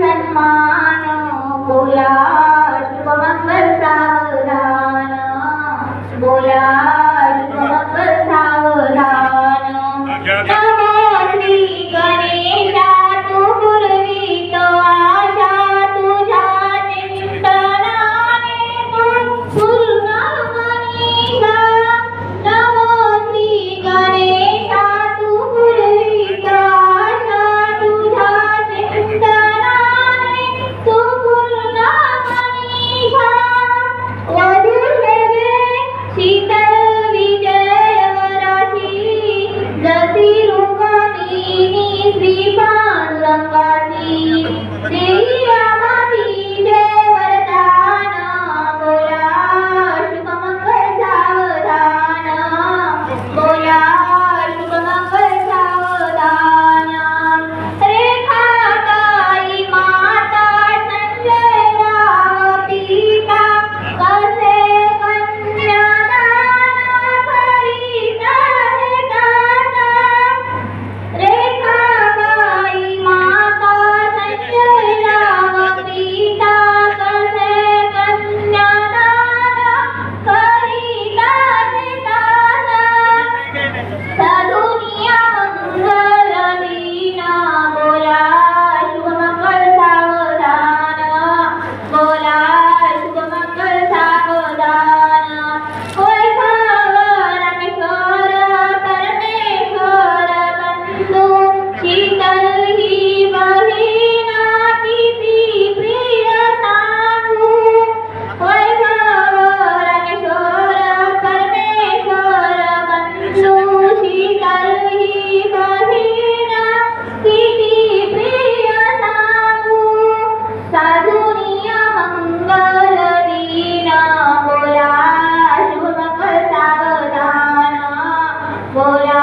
सन्मान बोला शुभमंगल सावधान बोला शुभमंगल सावधान नमो श्री गणेशा तू पुरवितो आशा तुझ्या चिंतनाने तू पूर्ण मनीषा नमो श्री गणेशा तू पुरवितो आशा तुझ्या चिंतनाने तू पूर्ण मनीषा वधू सेवे शीतल विजय वराशी जसी रुक्मिणी श्री पांडुरंगाची देही आम्हाची जय वरदान बोला शुभमंगल सावधान बोला शुभमंगल सावधान रेखाताई माता संजय राव पिता कसे कन्यादान करीता हे दाता रेखाताई माता संजय राव पिता कसे कन्यादान करीता हे दाता साधुनिया मंगल दीना बोला शुभमंगल सावधान बोला शुभमंगल सावधान वैभव रामेश्वर परमेश्वर बंधू शीतल ही बहिणा किती प्रिय सांगू वैभव रामेश्वर परमेश्वर बंधू शीतल ही बहिणा किती प्रिय सांगू साधुनिया मंगल दीना बोला शुभमंगल सावधान बोला